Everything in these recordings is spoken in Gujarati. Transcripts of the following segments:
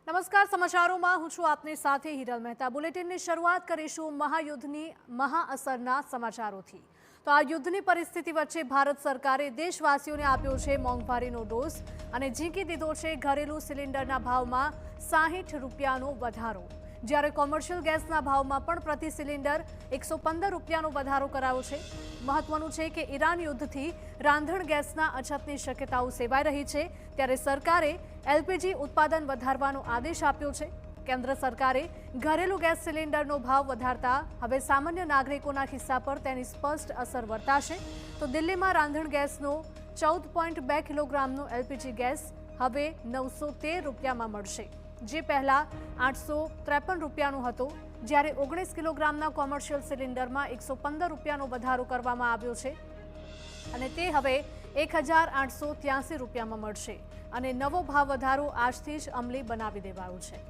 નમસ્કાર, સમાચારોમાં હું છું આપની સાથે હિરલ મહેતા। બુલેટિનની શરૂઆત કરીશું મહાયુદ્ધની મહાઅસરના સમાચારોથી। તો આ યુદ્ધની પરિસ્થિતિ વચ્ચે ભારત સરકારે દેશવાસીઓને આપ્યો છે મોંઘવારીનો ડોઝ અને ઝીંકી દીધો છે ઘરેલુ સિલિન્ડરના ભાવમાં 60 રૂપિયાનો વધારો। જ્યારે કોમર્શિયલ ગેસના ભાવમાં પણ પ્રતિ સિલિન્ડર 115 રૂપિયાનો વધારો કરાયો છે। મહત્વનું છે કે ઈરાન યુદ્ધથી રાંધણ ગેસના અછતની શક્યતાઓ સેવાઈ રહી છે, ત્યારે સરકારે એલપીજી ઉત્પાદન વધારવાનો આદેશ આપ્યો છે। કેન્દ્ર સરકારે ઘરેલુ ગેસ સિલિન્ડરનો ભાવ વધારતા હવે સામાન્ય નાગરિકોના ખિસ્સા પર તેની સ્પષ્ટ અસર વર્તાશે। તો દિલ્હીમાં રાંધણ ગેસનો 14.2 કિલોગ્રામનો એલપીજી ગેસ હવે 913 રૂપિયામાં મળશે, જે પહેલા 853 રૂપિયાનો હતો, જ્યારે 19 કિલોગ્રામના કોમર્શિયલ સિલિન્ડરમાં 115 રૂપિયાનો વધારો કરવામાં આવ્યો છે અને તે હવે 1883 રૂપિયામાં મળશે અને નવો ભાવ વધારો આજથી જ અમલી બનાવી દેવાયો છે।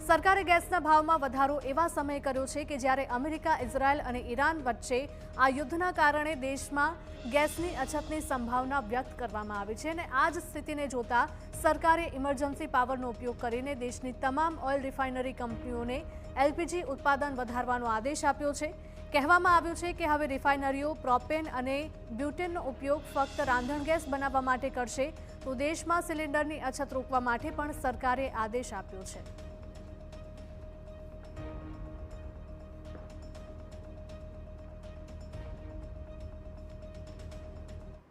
સરકારે ગેસના ભાવમાં વધારો એવા સમયે કર્યો છે કે જ્યારે અમેરિકા, ઇઝરાયલ અને ઈરાન વચ્ચે આ યુદ્ધના કારણે દેશમાં ગેસની અછતની સંભાવના વ્યક્ત કરવામાં આવી છે અને આ જ સ્થિતિને જોતા સરકારે ઇમરજન્સી પાવરનો ઉપયોગ કરીને દેશની તમામ ઓઇલ રિફાઇનરી કંપનીઓને એલપીજી ઉત્પાદન વધારવાનો આદેશ આપ્યો છે। કહેવામાં આવ્યું છે કે હવે રિફાઇનરીઓ પ્રોપેન અને બ્યુટેનનો ઉપયોગ ફક્ત રાંધણ ગેસ બનાવવા માટે કરશે, તો દેશમાં સિલિન્ડરની અછત રોકવા માટે પણ સરકારે આદેશ આપ્યો છે।